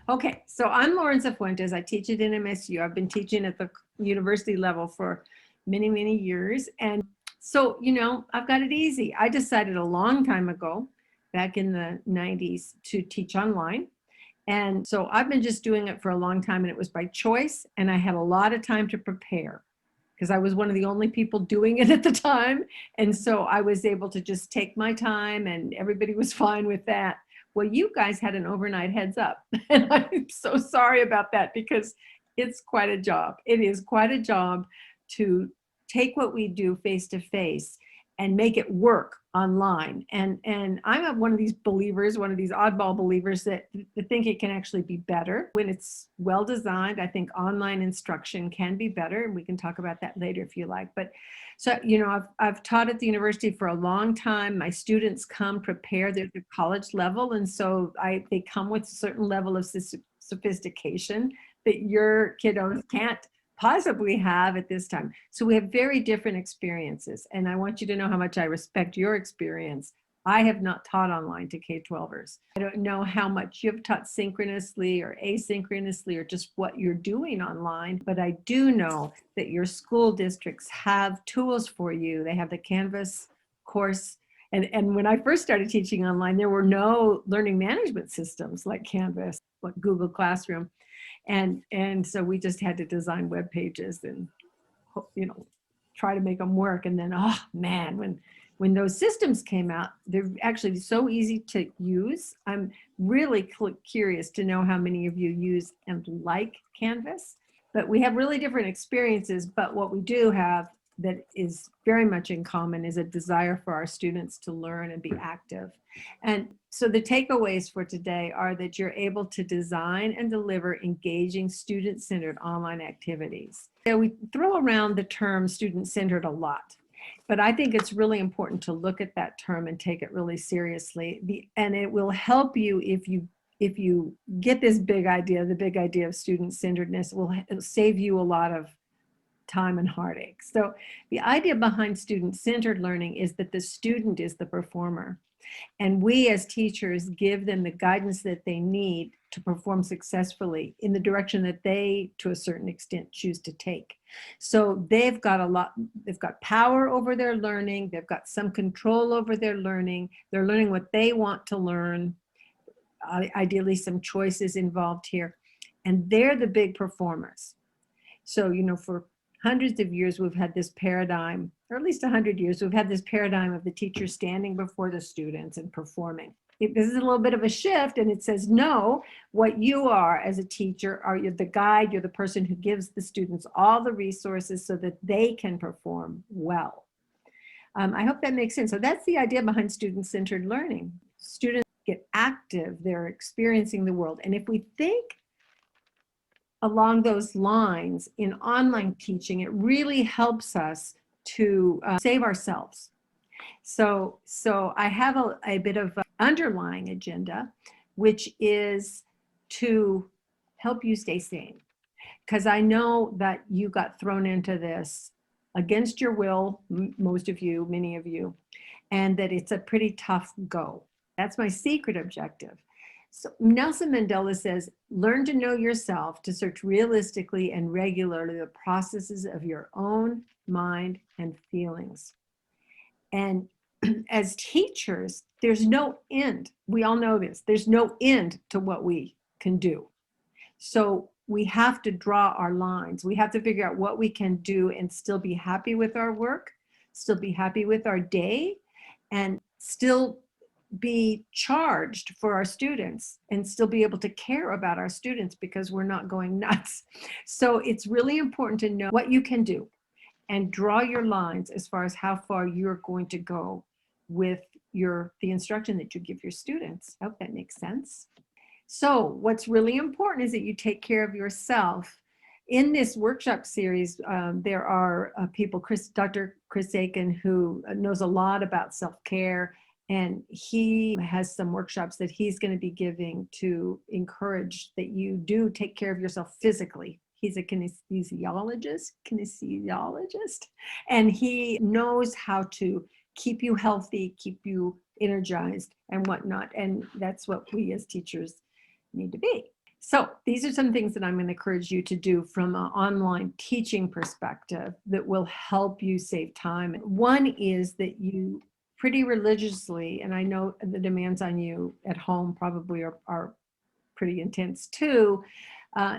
Okay, so I'm Lorenza Fuentes. I teach at NMSU. I've been teaching at the university level for many, many years. And so, I've got it easy. I decided a long time ago, back in the 90s, to teach online. And so I've been just doing it for a long time, and it was by choice. And I had a lot of time to prepare because I was one of the only people doing it at the time. And so I was able to just take my time, and everybody was fine with that. Well, you guys had an overnight heads up. And I'm so sorry about that because it's quite a job. It is quite a job to take what we do face to face and make it work online. And I'm one of these believers, one of these oddball believers that think it can actually be better when it's well designed. I think online instruction can be better, and we can talk about that later if you like. But so, I've taught at the university for a long time. My students come prepared at the college level, and so they come with a certain level of sophistication that your kiddos can't possibly have at this time. So we have very different experiences. And I want you to know how much I respect your experience. I have not taught online to K-12ers. I don't know how much you've taught synchronously or asynchronously or just what you're doing online, but I do know that your school districts have tools for you. They have the Canvas course. And when I first started teaching online, there were no learning management systems like Canvas, like Google Classroom. And so we just had to design web pages and try to make them work. And then, oh man, when those systems came out, they're actually so easy to use. I'm really curious to know how many of you use and like Canvas. But we have really different experiences. But what we do have that is very much in common is a desire for our students to learn and be active. And so the takeaways for today are that you're able to design and deliver engaging student-centered online activities. We throw around the term student-centered a lot, but I think it's really important to look at that term and take it really seriously. And it will help you if you get this big idea, the big idea of student-centeredness. It'll save you a lot of time and heartache. So the idea behind student-centered learning is that the student is the performer. And we as teachers give them the guidance that they need to perform successfully in the direction that they, to a certain extent, choose to take. So they've got power over their learning. They've got some control over their learning. They're learning what they want to learn. Ideally, some choices involved here. And they're the big performers. So, for hundreds of years, we've had this paradigm, or at least 100 years, we've had this paradigm of the teacher standing before the students and performing. This is a little bit of a shift, and it says, no, what you are as a teacher are you're the guide, you're the person who gives the students all the resources so that they can perform well. I hope that makes sense. So that's the idea behind student-centered learning. Students get active, they're experiencing the world. And if we think along those lines in online teaching, it really helps us to save ourselves. So I have a bit of an underlying agenda, which is to help you stay sane. Because I know that you got thrown into this against your will, most of you, many of you, and that it's a pretty tough go. That's my secret objective. So Nelson Mandela says, learn to know yourself, to search realistically and regularly the processes of your own mind and feelings. And as teachers, there's no end. We all know this. There's no end to what we can do. So we have to draw our lines. We have to figure out what we can do and still be happy with our work, still be happy with our day, and still be charged for our students and still be able to care about our students because we're not going nuts. So it's really important to know what you can do and draw your lines as far as how far you're going to go with the instruction that you give your students. I hope that makes sense. So what's really important is that you take care of yourself. In this workshop series, there are people, Dr. Chris Aiken, who knows a lot about self-care, and he has some workshops that he's going to be giving to encourage that you do take care of yourself physically. He's a kinesiologist, and he knows how to keep you healthy, keep you energized and whatnot. And that's what we as teachers need to be. So these are some things that I'm going to encourage you to do from an online teaching perspective that will help you save time. One is that you pretty religiously, and I know the demands on you at home probably are pretty intense too,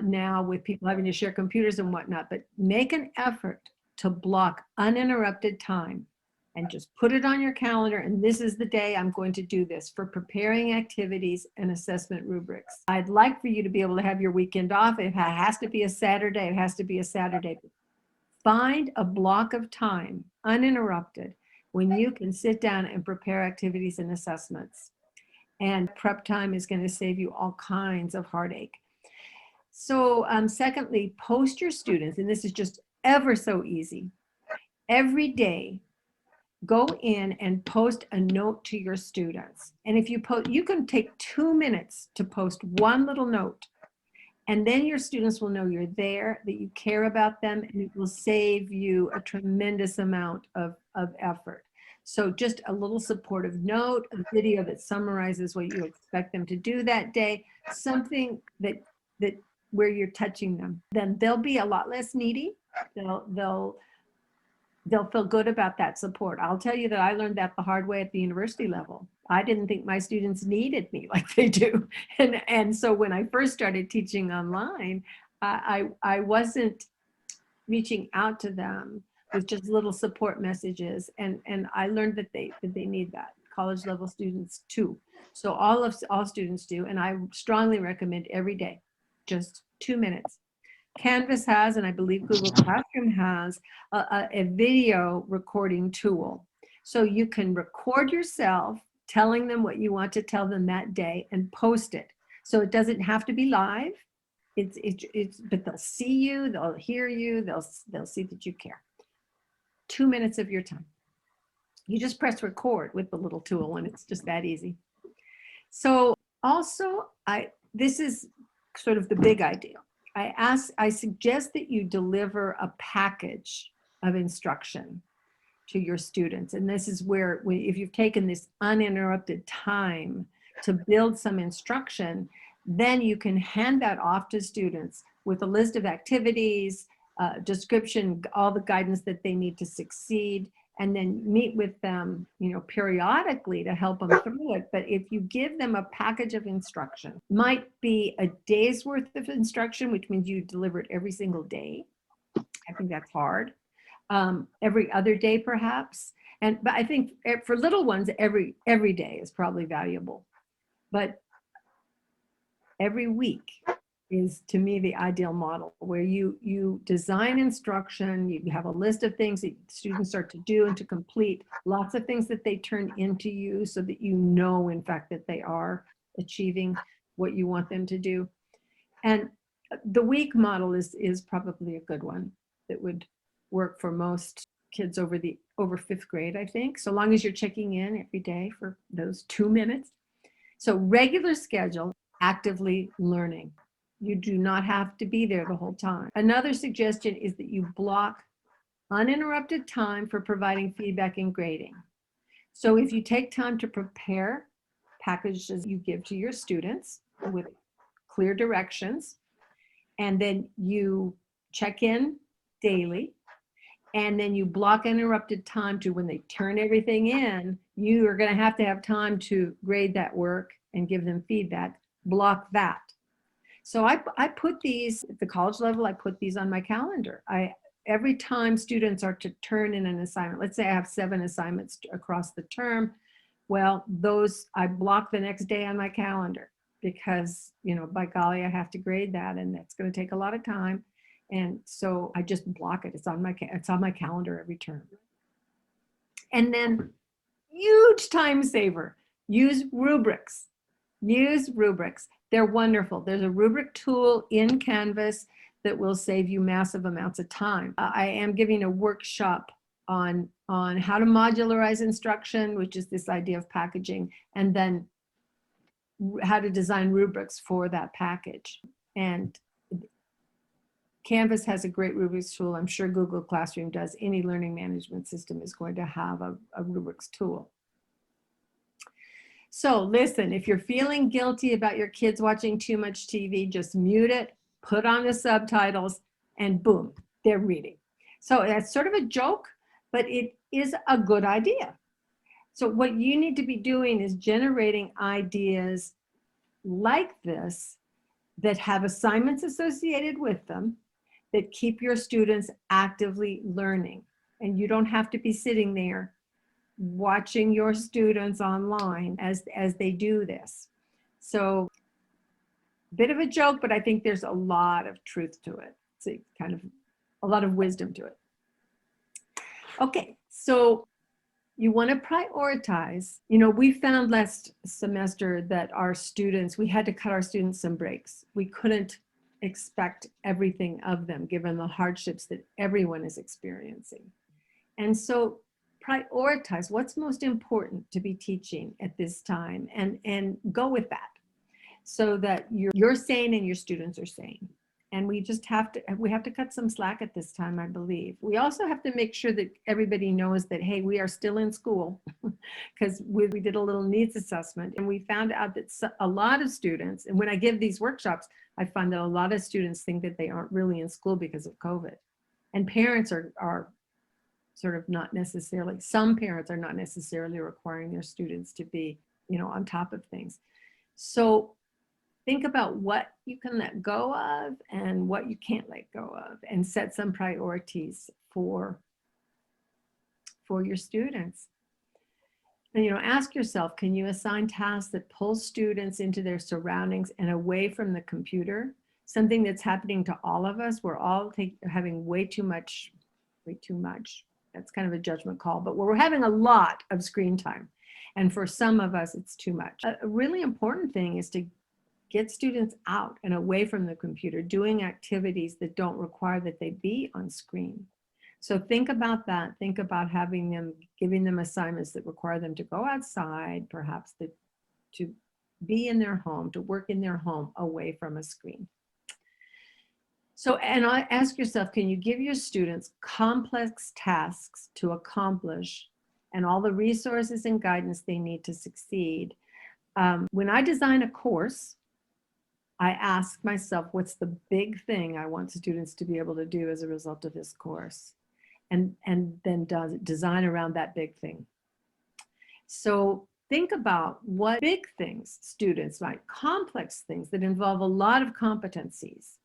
now with people having to share computers and whatnot, but make an effort to block uninterrupted time and just put it on your calendar. And this is the day I'm going to do this for preparing activities and assessment rubrics. I'd like for you to be able to have your weekend off. If it has to be a Saturday, it has to be a Saturday. Find a block of time uninterrupted when you can sit down and prepare activities and assessments. And prep time is going to save you all kinds of heartache. So secondly, post your students, and this is just ever so easy. Every day, go in and post a note to your students. And if you post, you can take 2 minutes to post one little note. And then your students will know you're there, that you care about them, and it will save you a tremendous amount of effort. So just a little supportive note, a video that summarizes what you expect them to do that day, something that where you're touching them. Then they'll be a lot less needy. They'll feel good about that support. I'll tell you that I learned that the hard way at the university level. I didn't think my students needed me like they do. And so when I first started teaching online, I wasn't reaching out to them with just little support messages. And I learned that they need that. College level students too. So all students do. And I strongly recommend every day, just 2 minutes. Canvas has, and I believe Google Classroom has, a video recording tool. So you can record yourself telling them what you want to tell them that day and post it. So it doesn't have to be live. But they'll see you, they'll hear you, they'll see that you care. 2 minutes of your time. You just press record with the little tool, and it's just that easy. So also, this is sort of the big idea. I suggest that you deliver a package of instruction to your students. And this is where, if you've taken this uninterrupted time to build some instruction, then you can hand that off to students with a list of activities, description, all the guidance that they need to succeed, and then meet with them, periodically to help them through it. But if you give them a package of instruction, might be a day's worth of instruction, which means you deliver it every single day. I think that's hard. Every other day, perhaps. But I think for little ones, every day is probably valuable. But every week is, to me, the ideal model, where you design instruction, you have a list of things that students start to do and to complete, lots of things that they turn into you, so that in fact, that they are achieving what you want them to do. And the week model is probably a good one that would work for most kids over 5th grade, I think, so long as you're checking in every day for those 2 minutes. So regular schedule, actively learning. You do not have to be there the whole time. Another suggestion is that you block uninterrupted time for providing feedback and grading. So if you take time to prepare packages you give to your students with clear directions, and then you check in daily, and then you block uninterrupted time to when they turn everything in, you are going to have time to grade that work and give them feedback. Block that. So I put these at the college level, I put these on my calendar. Every time students are to turn in an assignment, let's say I have 7 assignments across the term, well, those I block the next day on my calendar, because, by golly, I have to grade that, and that's going to take a lot of time. And so I just block it. It's on my calendar every term. And then, huge time saver, use rubrics. Use rubrics. They're wonderful. There's a rubric tool in Canvas that will save you massive amounts of time. I am giving a workshop on how to modularize instruction, which is this idea of packaging, and then how to design rubrics for that package. And Canvas has a great rubrics tool. I'm sure Google Classroom does. Any learning management system is going to have a rubrics tool. So listen, if you're feeling guilty about your kids watching too much TV, just mute it, put on the subtitles, and boom, they're reading. So that's sort of a joke, but it is a good idea. So what you need to be doing is generating ideas like this that have assignments associated with them that keep your students actively learning. And you don't have to be sitting there watching your students online as they do this. So bit of a joke, but I think there's a lot of truth to it. It's a kind of a lot of wisdom to it. Okay, so you want to prioritize. You know, we found last semester that our students, we had to cut our students some breaks. We couldn't expect everything of them given the hardships that everyone is experiencing. And so prioritize what's most important to be teaching at this time and go with that so that you're sane and your students are sane. And we just have to cut some slack at this time, I believe. We also have to make sure that everybody knows that, hey, we are still in school because we did a little needs assessment and we found out that a lot of students, and when I give these workshops, I find that a lot of students think that they aren't really in school because of COVID. And parents are sort of not necessarily, some parents are not necessarily requiring their students to be, you know, on top of things. So think about what you can let go of and what you can't let go of, and set some priorities for your students. And, you know, ask yourself, can you assign tasks that pull students into their surroundings and away from the computer? Something that's happening to all of us. We're all having way too much. That's kind of a judgment call, but we're having a lot of screen time. And for some of us, it's too much. A really important thing is to get students out and away from the computer, doing activities that don't require that they be on screen. So think about that. Think about giving them assignments that require them to go outside, perhaps to be in their home, to work in their home away from a screen. So, and I ask yourself, can you give your students complex tasks to accomplish and all the resources and guidance they need to succeed? When I design a course, I ask myself, what's the big thing I want students to be able to do as a result of this course? And then design around that big thing. So think about what big things students might, complex things that involve a lot of competencies,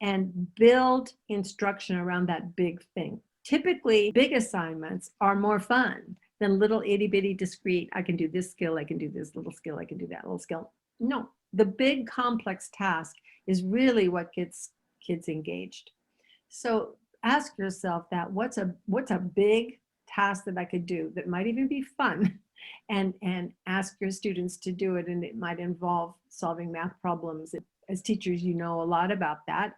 and build instruction around that big thing. Typically, big assignments are more fun than little itty bitty discrete, I can do this skill, I can do this little skill, I can do that little skill. No, the big complex task is really what gets kids engaged. So ask yourself that, what's a big task that I could do that might even be fun, and ask your students to do it. And it might involve solving math problems. As teachers, you know a lot about that,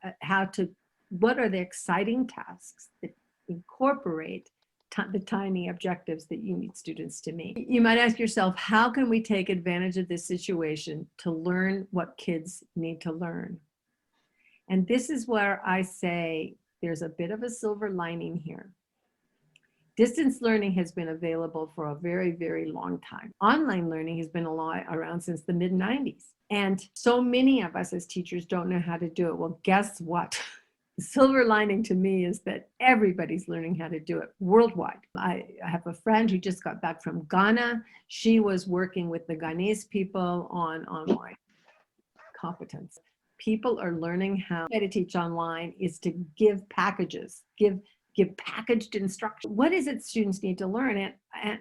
what are the exciting tasks that incorporate the tiny objectives that you need students to meet. You might ask yourself, how can we take advantage of this situation to learn what kids need to learn? And this is where I say there's a bit of a silver lining here. Distance learning has been available for a very, very long time. Online learning has been around since the mid-90s. And so many of us as teachers don't know how to do it. Well, guess what? The silver lining to me is that everybody's learning how to do it worldwide. I have a friend who just got back from Ghana. She was working with the Ghanese people on online competence. People are learning how to teach online is to give packages, give packaged instruction. What is it students need to learn? And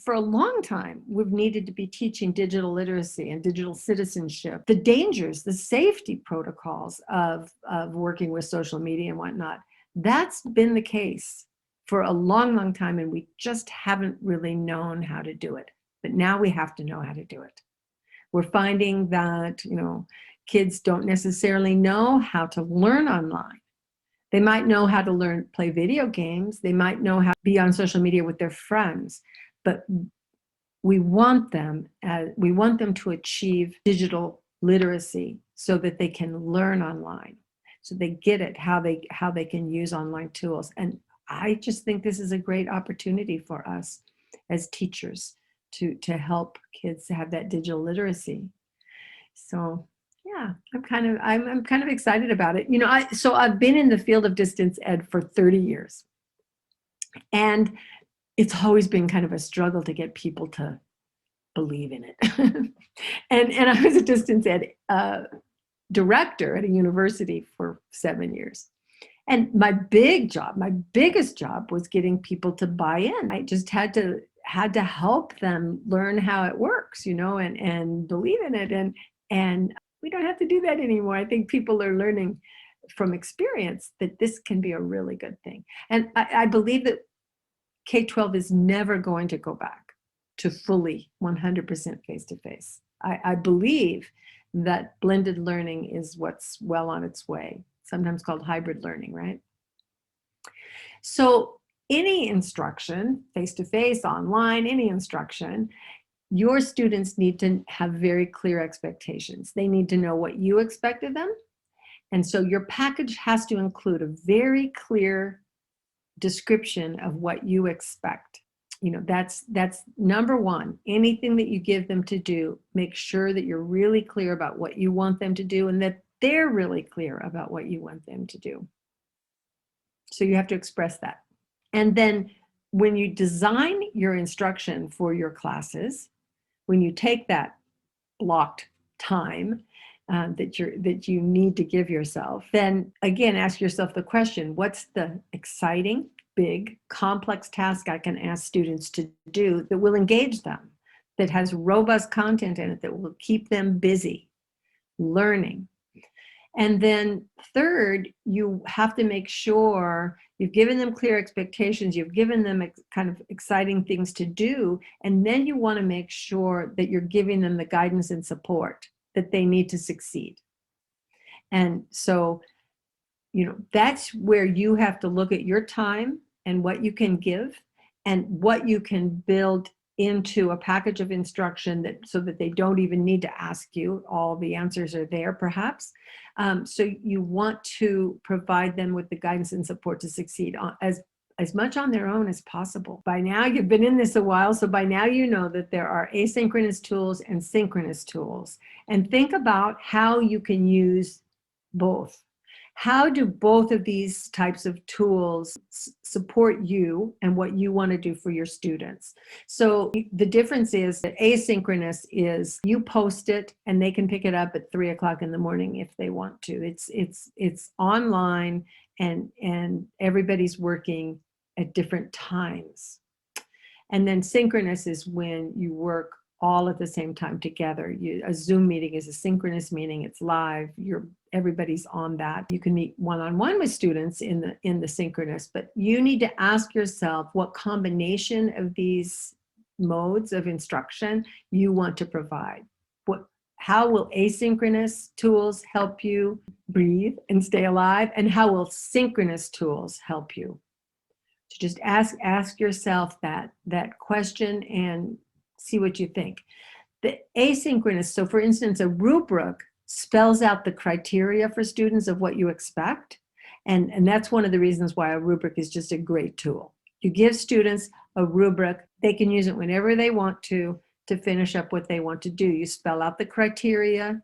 for a long time, we've needed to be teaching digital literacy and digital citizenship, the dangers, the safety protocols of working with social media and whatnot. That's been the case for a long, long time, and we just haven't really known how to do it. But now we have to know how to do it. We're finding that, you know, kids don't necessarily know how to learn online. They might know how to play video games. They might know how to be on social media with their friends, but we want them to achieve digital literacy so that they can learn online, so they get it, how they can use online tools. And I just think this is a great opportunity for us as teachers to help kids to have that digital literacy. So yeah, I'm kind of excited about it. So I've been in the field of distance ed for 30 years. And it's always been kind of a struggle to get people to believe in it. and I was a distance ed director at a university for 7 years. And my biggest job was getting people to buy in. I just had to help them learn how it works, and believe in it. And we don't have to do that anymore. I think people are learning from experience that this can be a really good thing. And I believe that K-12 is never going to go back to fully 100% face-to-face. I believe that blended learning is what's well on its way, sometimes called hybrid learning, right? So any instruction, face-to-face, online, any instruction, your students need to have very clear expectations. They need to know what you expect of them. And so your package has to include a very clear description of what you expect. That's number one. Anything that you give them to do, make sure that you're really clear about what you want them to do and that they're really clear about what you want them to do. So you have to express that. And then when you design your instruction for your classes, when you take that blocked time that you need to give yourself, then again, ask yourself the question, what's the exciting, big, complex task I can ask students to do that will engage them, that has robust content in it, that will keep them busy learning? And then third, you have to make sure you've given them clear expectations, you've given them kind of exciting things to do, and then you want to make sure that you're giving them the guidance and support that they need to succeed. And so, that's where you have to look at your time and what you can give and what you can build into a package of instruction so that they don't even need to ask you. All the answers are there, perhaps. So you want to provide them with the guidance and support to succeed as much on their own as possible. By now, you've been in this a while, so by now you know that there are asynchronous tools and synchronous tools. And think about how you can use both. How do both of these types of tools support you and what you want to do for your students? So the difference is that asynchronous is you post it and they can pick it up at 3 o'clock in the morning if they want to. It's online and everybody's working at different times. And then synchronous is when you work all at the same time together. A Zoom meeting is a synchronous meeting. It's live. Everybody's on that. You can meet one-on-one with students in the synchronous, but you need to ask yourself what combination of these modes of instruction you want to provide. How will asynchronous tools help you breathe and stay alive? And how will synchronous tools help you? So just ask yourself that question and see what you think. The asynchronous, so for instance, a rubric spells out the criteria for students of what you expect. And that's one of the reasons why a rubric is just a great tool. You give students a rubric, they can use it whenever they want to finish up what they want to do. You spell out the criteria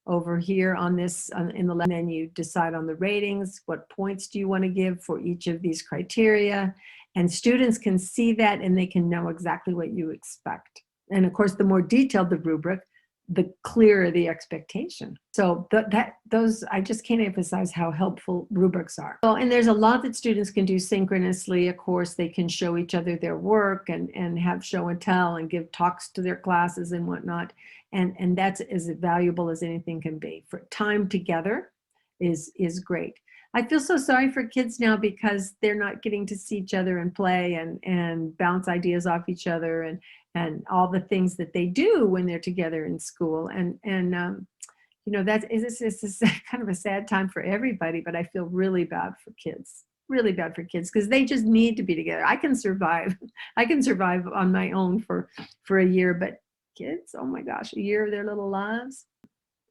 over here on this, in the left, and then you decide on the ratings, what points do you want to give for each of these criteria. And students can see that and they can know exactly what you expect. And of course, the more detailed the rubric, the clearer the expectation. So those, I just can't emphasize how helpful rubrics are. Well, and there's a lot that students can do synchronously. Of course, they can show each other their work and have show and tell and give talks to their classes and whatnot. And that's as valuable as anything can be. For time together is great. I feel so sorry for kids now because they're not getting to see each other and play and bounce ideas off each other and all the things that they do when they're together in school. And this is kind of a sad time for everybody, but I feel really bad for kids, because they just need to be together. I can survive on my own for a year, but kids, oh my gosh, a year of their little lives.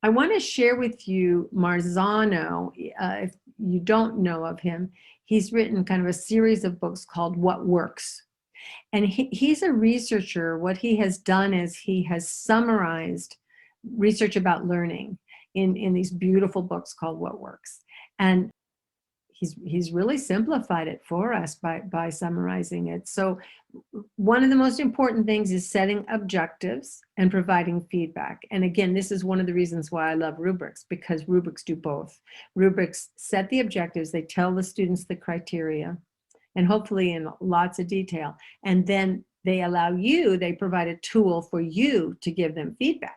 I want to share with you Marzano. If you don't know of him, he's written kind of a series of books called What Works. And he's a researcher. What he has done is he has summarized research about learning in these beautiful books called What Works. And he's really simplified it for us by summarizing it. So one of the most important things is setting objectives and providing feedback. And again, this is one of the reasons why I love rubrics, because rubrics do both. Rubrics set the objectives, they tell the students the criteria, and hopefully in lots of detail. And then they provide a tool for you to give them feedback.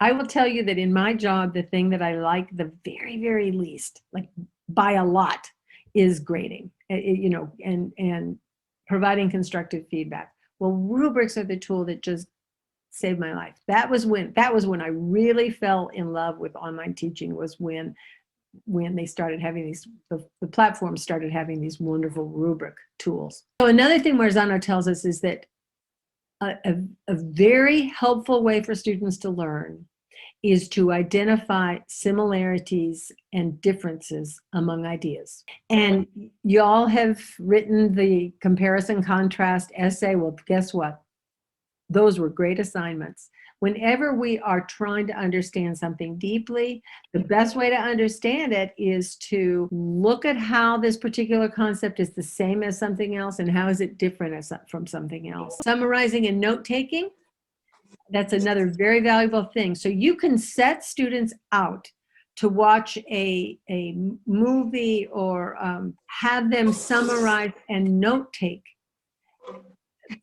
I will tell you that in my job, the thing that I like the very, very least, like by a lot, is grading, and providing constructive feedback. Well, rubrics are the tool that just saved my life. That was when I really fell in love with online teaching, was when they started having the platform started having these wonderful rubric tools. So another thing Marzano tells us is that a very helpful way for students to learn is to identify similarities and differences among ideas. And y'all have written the comparison contrast essay. Well, guess what? Those were great assignments. Whenever we are trying to understand something deeply, the best way to understand it is to look at how this particular concept is the same as something else and how is it different from something else. Summarizing and note-taking, that's another very valuable thing. So you can set students out to watch a movie or have them summarize and note-take.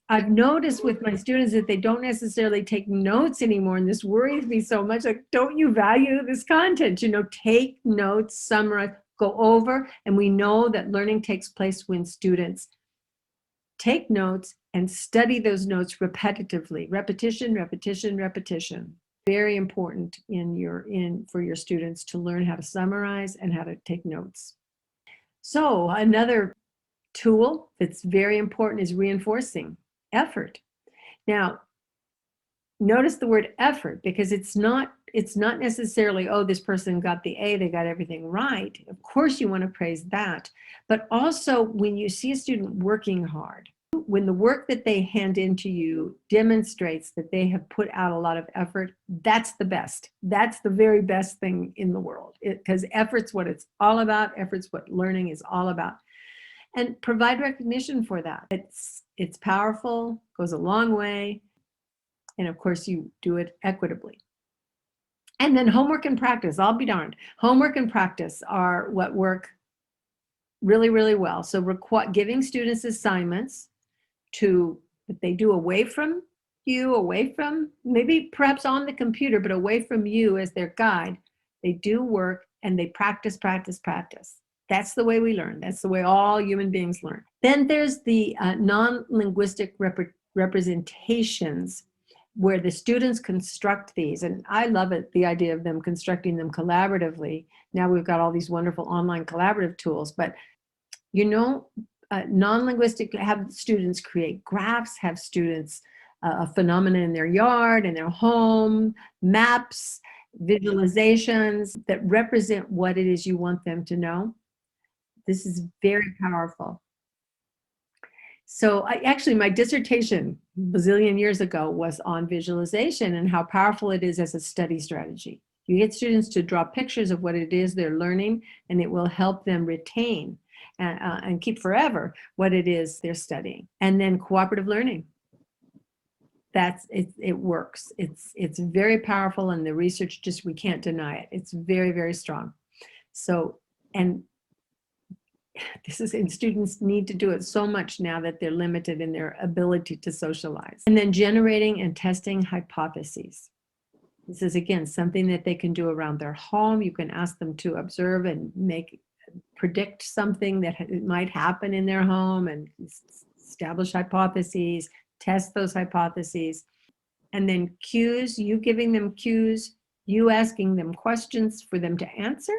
I've noticed with my students that they don't necessarily take notes anymore, and this worries me so much. Like, don't you value this content? Take notes, summarize, go over, and we know that learning takes place when students take notes and study those notes repetitively. Repetition, repetition, repetition. Very important for your students to learn how to summarize and how to take notes. So another tool that's very important is reinforcing effort. Now, notice the word effort, because it's not necessarily, oh, this person got the A, they got everything right. Of course you want to praise that. But also when you see a student working hard, when the work that they hand into you demonstrates that they have put out a lot of effort, that's the best. That's the very best thing in the world, because effort's what it's all about. Effort's what learning is all about. And provide recognition for that. It's powerful, goes a long way. And of course you do it equitably. And then homework and practice, I'll be darned. Homework and practice are what work really, really well. So giving students assignments that they do away from you, away from, maybe perhaps on the computer, but away from you as their guide. They do work and they practice, practice, practice. That's the way we learn. That's the way all human beings learn. Then there's the non-linguistic representations, where the students construct these. And I love it, the idea of them constructing them collaboratively. Now we've got all these wonderful online collaborative tools, but non-linguistic, have students create graphs, have students a phenomenon in their yard, in their home, maps, visualizations that represent what it is you want them to know. This is very powerful. So actually my dissertation a bazillion years ago was on visualization and how powerful it is as a study strategy. You get students to draw pictures of what it is they're learning, and it will help them retain and keep forever what it is they're studying. And then cooperative learning. It works. It's very powerful, and the research we can't deny it. It's very, very strong. So, and students need to do it so much now that they're limited in their ability to socialize. And then generating and testing hypotheses. This is, again, something that they can do around their home. You can ask them to observe and predict something that might happen in their home and establish hypotheses, test those hypotheses. And then cues, you giving them cues, you asking them questions for them to answer,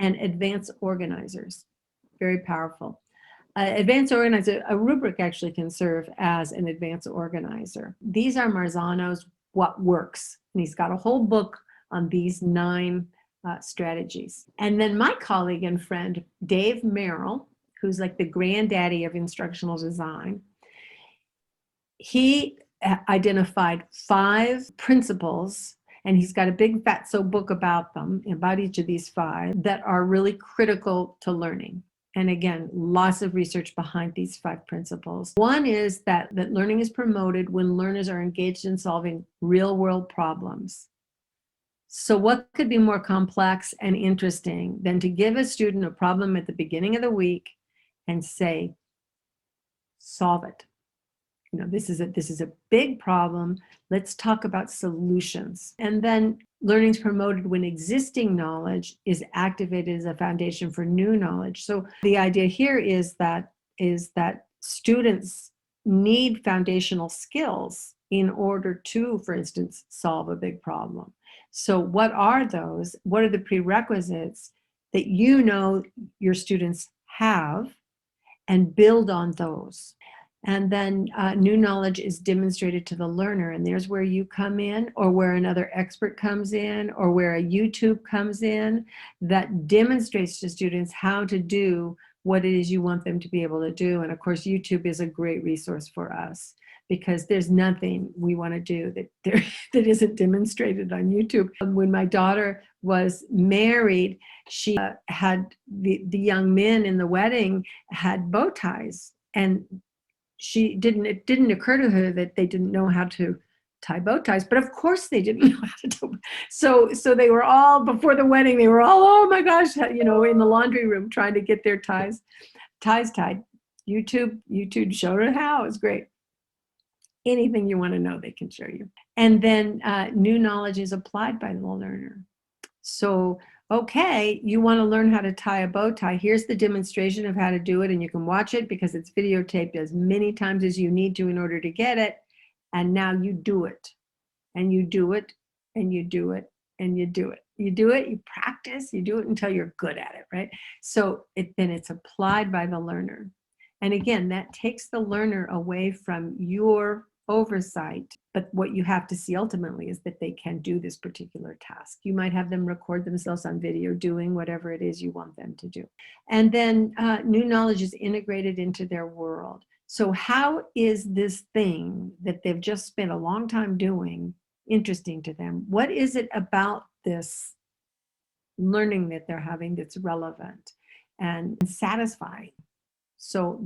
and advanced organizers. Very powerful. Advanced organizer, a rubric actually can serve as an advanced organizer. These are Marzano's What Works. And he's got a whole book on these 9 strategies. And then my colleague and friend, Dave Merrill, who's like the granddaddy of instructional design, he identified 5 principles, and he's got a big fatso book about them, about each of these 5, that are really critical to learning. And again, lots of research behind these 5 principles. One is that learning is promoted when learners are engaged in solving real world problems. So what could be more complex and interesting than to give a student a problem at the beginning of the week and say, solve it. You know, this is a big problem. Let's talk about solutions. And then learning is promoted when existing knowledge is activated as a foundation for new knowledge. So the idea here is that students need foundational skills in order to, for instance, solve a big problem. So what are those? What are the prerequisites that you know your students have, and build on those? And then new knowledge is demonstrated to the learner. And there's where you come in, or where another expert comes in, or where a YouTube comes in that demonstrates to students how to do what it is you want them to be able to do. And of course, YouTube is a great resource for us, because there's nothing we want to do that isn't demonstrated on YouTube. When my daughter was married, she had the young men in the wedding had bow ties, and it didn't occur to her that they didn't know how to tie bow ties, but of course they didn't know how to do. So they were all, before the wedding, they were all, oh my gosh, you know, in the laundry room trying to get their ties tied. YouTube showed her how. It was great. Anything you want to know, they can show you. And then new knowledge is applied by the learner. So, okay, you want to learn how to tie a bow tie. Here's the demonstration of how to do it, and you can watch it because it's videotaped as many times as you need to in order to get it. And now you do it, and you do it, and you do it, and you do it. You do it, you practice, you do it until you're good at it, right? So then it's applied by the learner. And again, that takes the learner away from your oversight. But what you have to see ultimately is that they can do this particular task. You might have them record themselves on video doing whatever it is you want them to do. And then new knowledge is integrated into their world. So how is this thing that they've just spent a long time doing interesting to them? What is it about this learning that they're having that's relevant and satisfying? So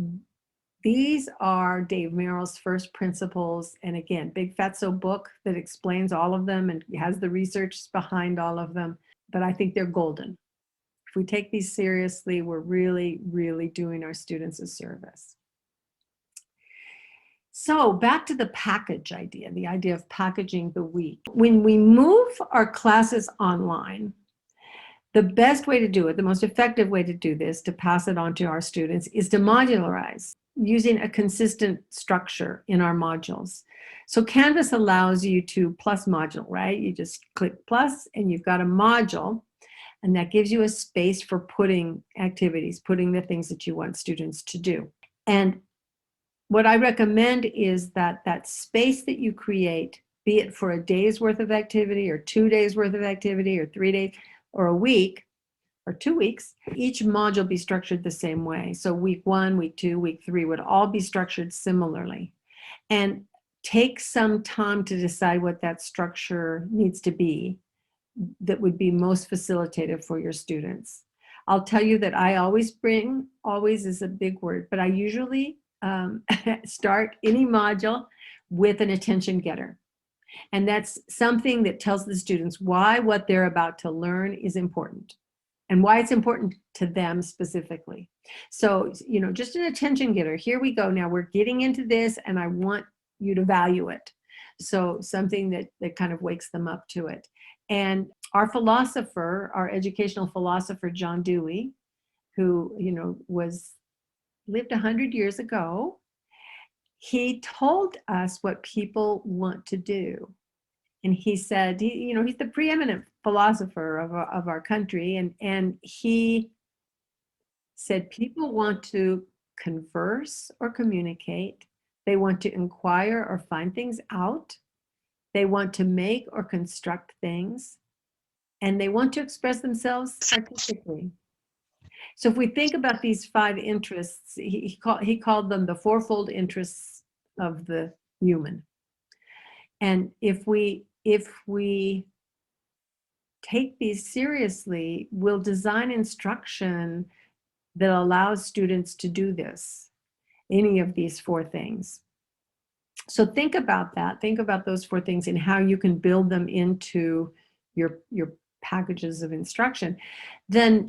these are Dave Merrill's first principles. And again, big fatso book that explains all of them and has the research behind all of them. But I think they're golden. If we take these seriously, we're really, really doing our students a service. So back to the package idea, the idea of packaging the week. When we move our classes online, the best way to do it, the most effective way to do this, to pass it on to our students, is to modularize, using a consistent structure in our modules. So Canvas allows you to plus module, right? You just click plus and you've got a module, and that gives you a space for putting activities, putting the things that you want students to do. And what I recommend is that that space that you create, be it for a day's worth of activity or 2 days worth of activity or 3 days or a week or 2 weeks, each module be structured the same way. So week 1, week 2, week 3 would all be structured similarly. And take some time to decide what that structure needs to be that would be most facilitative for your students. I'll tell you that I always is a big word, but I usually start any module with an attention getter. And that's something that tells the students why what they're about to learn is important and why it's important to them specifically. So, you know, just an attention getter. Here we go. Now we're getting into this and I want you to value it. So something that kind of wakes them up to it. And our philosopher, our educational philosopher, John Dewey, who, you know, lived 100 years ago, he told us what people want to do. And he said, you know, he's the preeminent philosopher of our country. And he said, people want to converse or communicate. They want to inquire or find things out. They want to make or construct things. And they want to express themselves artistically. So if we think about these 5 interests, he called them the fourfold interests of the human. And if we take these seriously, we'll design instruction that allows students to do this, any of these four things. So think about that. Think about those four things and how you can build them into your packages of instruction. Then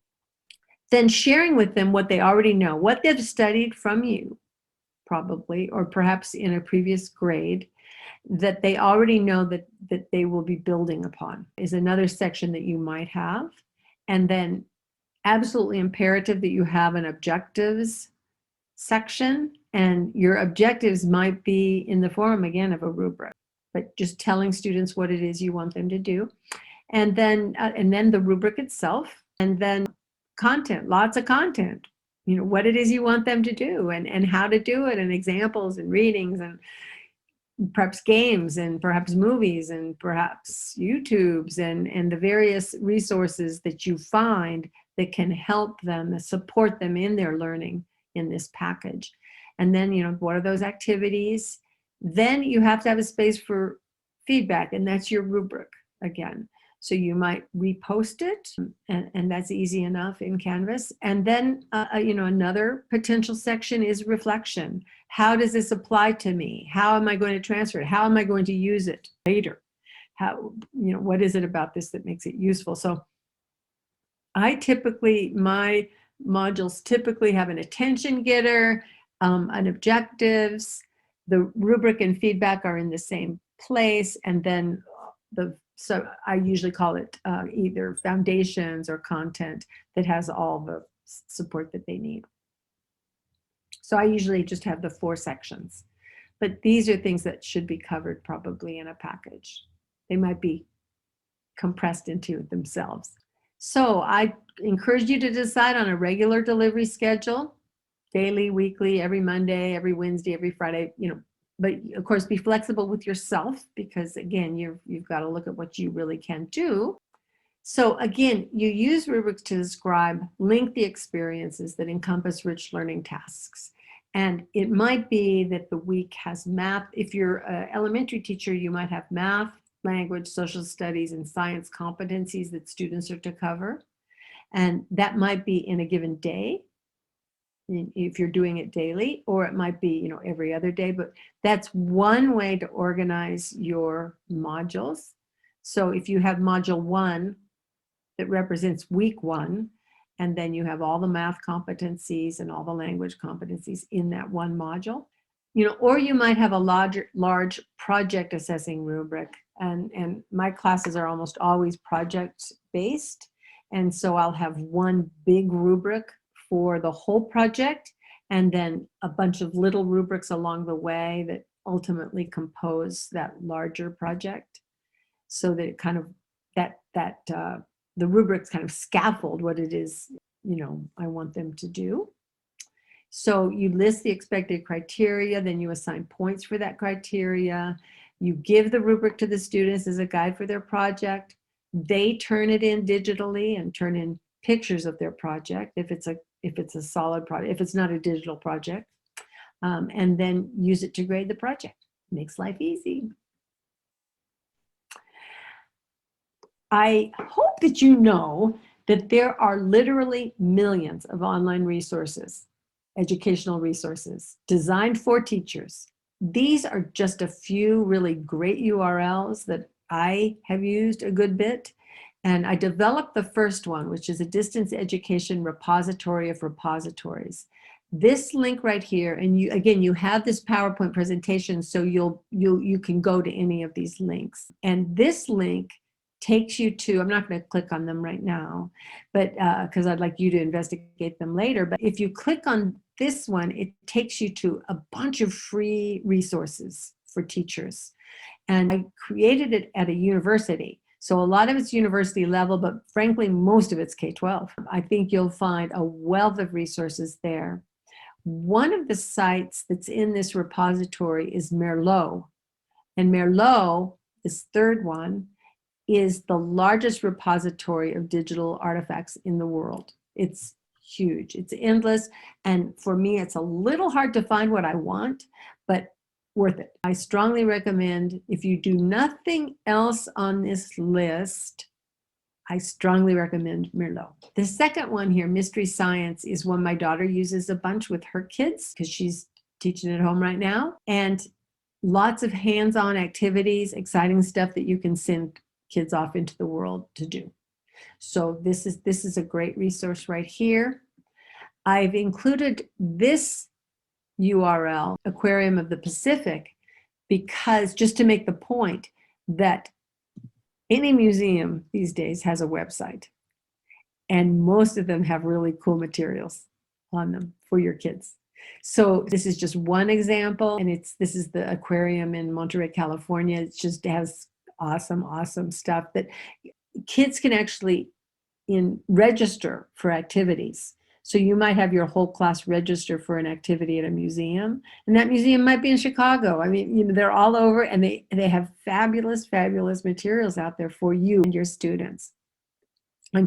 sharing with them what they already know, what they've studied from you, probably, or perhaps in a previous grade, that they already know that they will be building upon is another section that you might have. And then absolutely imperative that you have an objectives section, and your objectives might be in the form, again, of a rubric, but just telling students what it is you want them to do. And then the rubric itself, and then content, lots of content, you know, what it is you want them to do and how to do it, and examples and readings and perhaps games and perhaps movies and perhaps YouTubes and the various resources that you find that can help them, support them in their learning in this package. And then, you know, what are those activities? Then you have to have a space for feedback, and that's your rubric again. So you might repost it, and that's easy enough in Canvas. And then, you know, another potential section is reflection. How does this apply to me? How am I going to transfer it? How am I going to use it later? How, you know, what is it about this that makes it useful? So my modules typically have an attention getter, an objectives, the rubric and feedback are in the same place, and then so I usually call it either foundations or content that has all the support that they need. So I usually just have the 4 sections, but these are things that should be covered probably in a package. They might be compressed into themselves. So I encourage you to decide on a regular delivery schedule, daily, weekly, every Monday, every Wednesday, every Friday, you know, but of course be flexible with yourself, because again, you've got to look at what you really can do. So again, you use rubrics to describe lengthy experiences that encompass rich learning tasks. And it might be that the week has math. If you're an elementary teacher, you might have math, language, social studies, and science competencies that students are to cover. And that might be in a given day, if you're doing it daily, or it might be, you know, every other day. But that's one way to organize your modules. So if you have module 1 that represents week 1, and then you have all the math competencies and all the language competencies in that one module, you know, or you might have a large project assessing rubric, and my classes are almost always project based, and so I'll have one big rubric for the whole project, and then a bunch of little rubrics along the way that ultimately compose that larger project, so that it kind of the rubrics kind of scaffold what it is, you know, I want them to do. So you list the expected criteria, then you assign points for that criteria. You give the rubric to the students as a guide for their project. They turn it in digitally and turn in pictures of their project if it's a solid project, if it's not a digital project, and then use it to grade the project. Makes life easy. I hope that you know that there are literally millions of online resources, educational resources designed for teachers. These are just a few really great URLs that I have used a good bit. And I developed the first one, which is a distance education repository of repositories. This link right here, and you have this PowerPoint presentation, so you can go to any of these links. And this link takes you to, I'm not going to click on them right now, but because I'd like you to investigate them later. But if you click on this one, it takes you to a bunch of free resources for teachers. And I created it at a university. So a lot of it's university level, but frankly, most of it's K-12. I think you'll find a wealth of resources there. One of the sites that's in this repository is Merlot. And Merlot, this third one, is the largest repository of digital artifacts in the world. It's huge, it's endless. And for me, it's a little hard to find what I want, but worth it. I strongly recommend, if you do nothing else on this list, I strongly recommend Merlot. The second one here, Mystery Science, is one my daughter uses a bunch with her kids because she's teaching at home right now. And lots of hands-on activities, exciting stuff that you can send kids off into the world to do. So this is a great resource right here. I've included this URL, Aquarium of the Pacific, because just to make the point that any museum these days has a website, and most of them have really cool materials on them for your kids. So this is just one example, and this is the aquarium in Monterey, California. It just has awesome stuff that kids can actually register for activities. So you might have your whole class register for an activity at a museum, and that museum might be in Chicago. I mean, they're all over, and they have fabulous materials out there for you and your students. I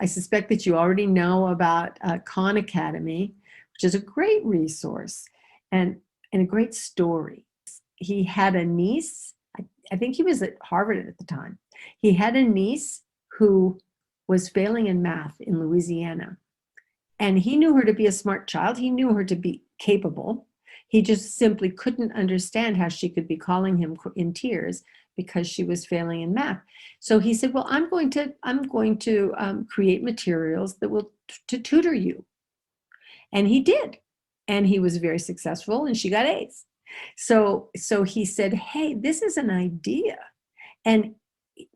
suspect that you already know about Khan Academy, which is a great resource and a great story. He had a niece, I think he was at Harvard at the time. He had a niece who was failing in math in Louisiana. And he knew her to be a smart child. He knew her to be capable. He just simply couldn't understand how she could be calling him in tears because she was failing in math. So he said, well, I'm going to create materials that will to tutor you. And he did. And he was very successful, and she got A's. So he said, hey, this is an idea. And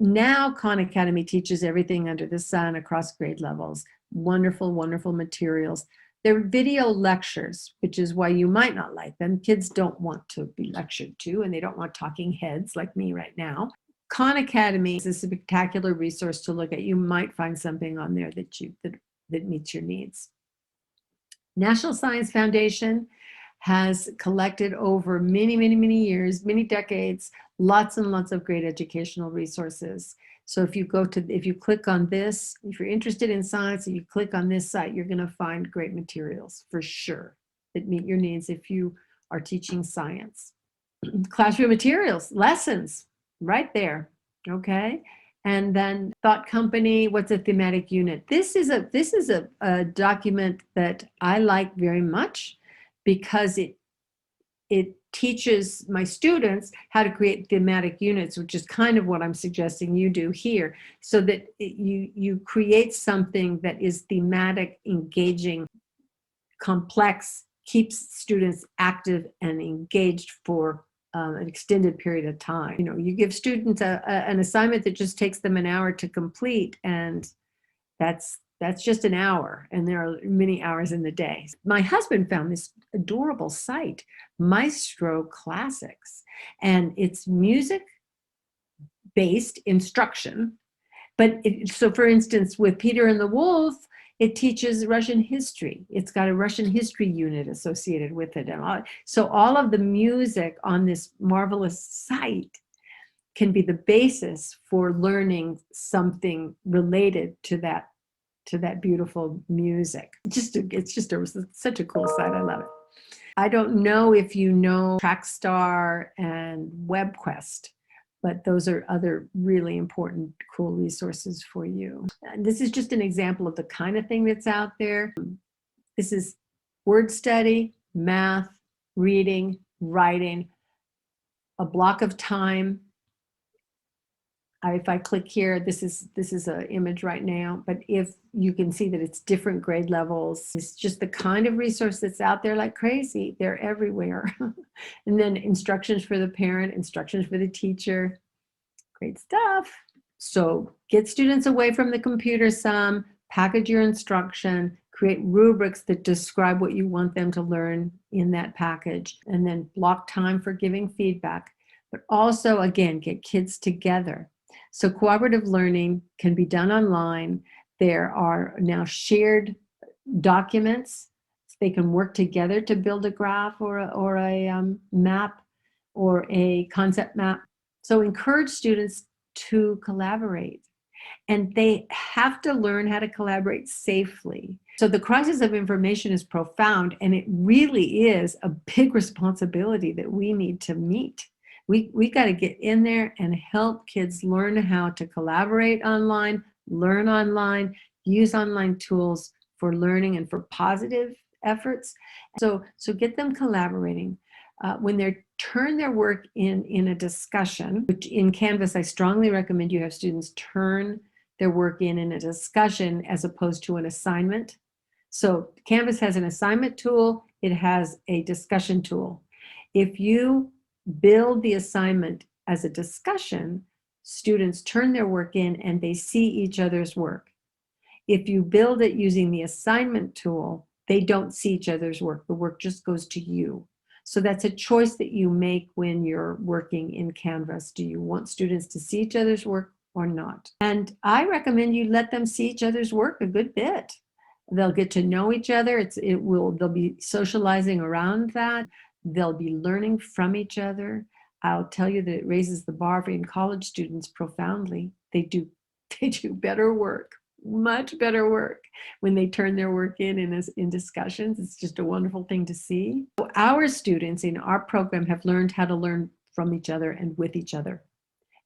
now Khan Academy teaches everything under the sun across grade levels. Wonderful materials. They're video lectures, which is why you might not like them. Kids don't want to be lectured to, and they don't want talking heads like me right now. Khan Academy is a spectacular resource to look at. You might find something on there that meets your needs. National Science Foundation has collected over many years, many decades, lots and lots of great educational resources. So if you click on this, if you're interested in science and you click on this site, you're going to find great materials for sure that meet your needs if you are teaching science. Classroom materials, lessons, right there, okay? And then Thought Company, what's a thematic unit? This is a document that I like very much because it teaches my students how to create thematic units, which is kind of what I'm suggesting you do here, so that you create something that is thematic, engaging, complex, keeps students active and engaged for an extended period of time. You give students an assignment that just takes them an hour to complete, and that's just an hour, and there are many hours in the day. My husband found this adorable site, Maestro Classics, and it's music-based instruction. But so for instance, with Peter and the Wolf, it teaches Russian history. It's got a Russian history unit associated with it. So all of the music on this marvelous site can be the basis for learning something related to that beautiful music. It's just such a cool site. I love it. I don't know if you know Trackstar and WebQuest, but those are other really important, cool resources for you. And this is just an example of the kind of thing that's out there. This is word study, math, reading, writing, a block of time. If I click here, this is an image right now, but if you can see that it's different grade levels, it's just the kind of resource that's out there like crazy. They're everywhere. And then instructions for the parent, instructions for the teacher. Great stuff. So get students away from the computer some, package your instruction, create rubrics that describe what you want them to learn in that package, and then block time for giving feedback. But also, again, get kids together. So cooperative learning can be done online. There are now shared documents. They can work together to build a graph or a map or a concept map. So encourage students to collaborate. and they have to learn how to collaborate safely. So the crisis of information is profound, and it really is a big responsibility that we need to meet. We got to get in there and help kids learn how to collaborate online, learn online, use online tools for learning and for positive efforts. So get them collaborating. When they turn their work in a discussion, which in Canvas, I strongly recommend you have students turn their work in a discussion as opposed to an assignment. So Canvas has an assignment tool, it has a discussion tool. If you build the assignment as a discussion, students turn their work in and they see each other's work. If you build it using the assignment tool, they don't see each other's work. The work just goes to you. So that's a choice that you make when you're working in Canvas. Do you want students to see each other's work or not? And I recommend you let them see each other's work a good bit. They'll get to know each other. They'll be socializing around that. They'll be learning from each other. I'll tell you that it raises the bar for college students profoundly. They do better work, much better work when they turn their work in discussions. It's just a wonderful thing to see. Our students in our program have learned how to learn from each other and with each other.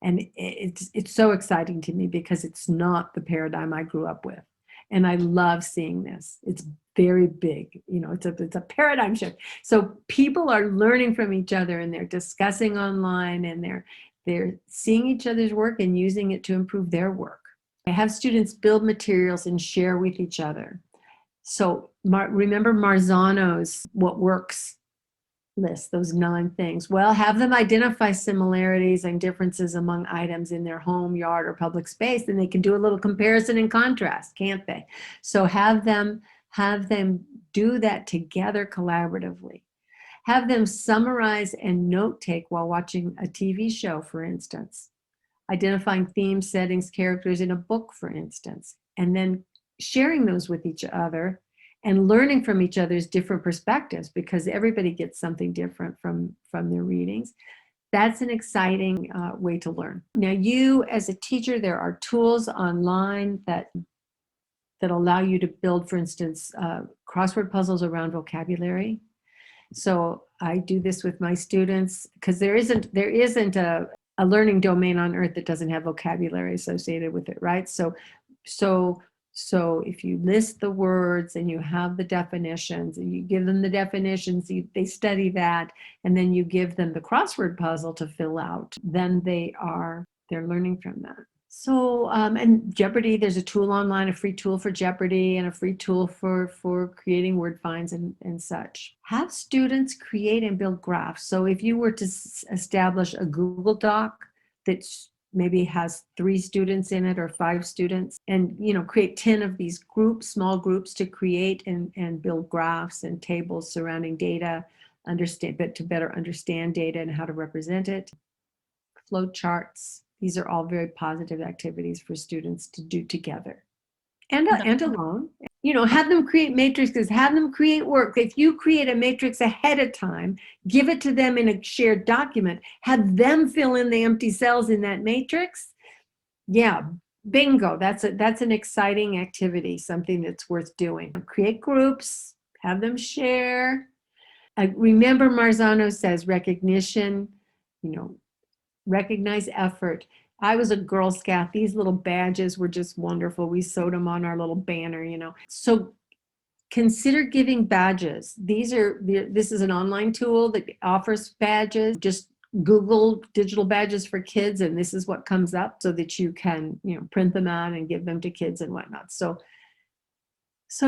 And it's so exciting to me because it's not the paradigm I grew up with. And I love seeing this. It's very big, it's a paradigm shift. So people are learning from each other and they're discussing online and they're seeing each other's work and using it to improve their work. I have students build materials and share with each other. So remember Marzano's What Works list, those 9 things. Well, have them identify similarities and differences among items in their home, yard, or public space, and they can do a little comparison and contrast, can't they? So have them do that together collaboratively. Have them summarize and note take while watching a TV show, for instance. Identifying themes, settings, characters in a book, for instance, and then sharing those with each other and learning from each other's different perspectives, because everybody gets something different from their readings. That's an exciting way to learn. Now, you as a teacher, there are tools online that allow you to build, for instance, crossword puzzles around vocabulary. So I do this with my students because there isn't a learning domain on earth that doesn't have vocabulary associated with it, right? So if you list the words and you have the definitions and you give them the definitions, they study that, and then you give them the crossword puzzle to fill out, then they're learning from that. So, and Jeopardy, there's a tool online, a free tool for Jeopardy and a free tool for creating word finds and such. Have students create and build graphs. So if you were to establish a Google Doc that's maybe has 3 students in it or 5 students, and create 10 of these groups, small groups, to create and build graphs and tables surrounding data, but to better understand data and how to represent it. Flow charts. These are all very positive activities for students to do together and alone. Have them create matrices, have them create work. If you create a matrix ahead of time, give it to them in a shared document, have them fill in the empty cells in that matrix. Yeah, bingo. That's an exciting activity, something that's worth doing. Create groups, have them share. Remember, Marzano says recognition, recognize effort. I was a Girl Scout. These little badges were just wonderful. We sewed them on our little banner, So consider giving badges. This is an online tool that offers badges. Just Google digital badges for kids, and this is what comes up, so that you can, print them out and give them to kids and whatnot. So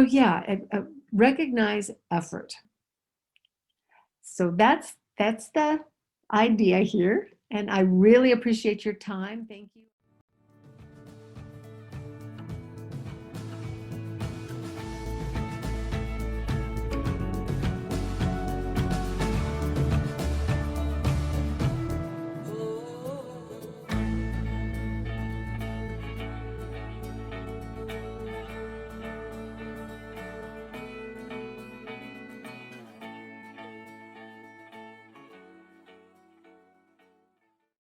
yeah, recognize effort. So that's the idea here. And I really appreciate your time. Thank you.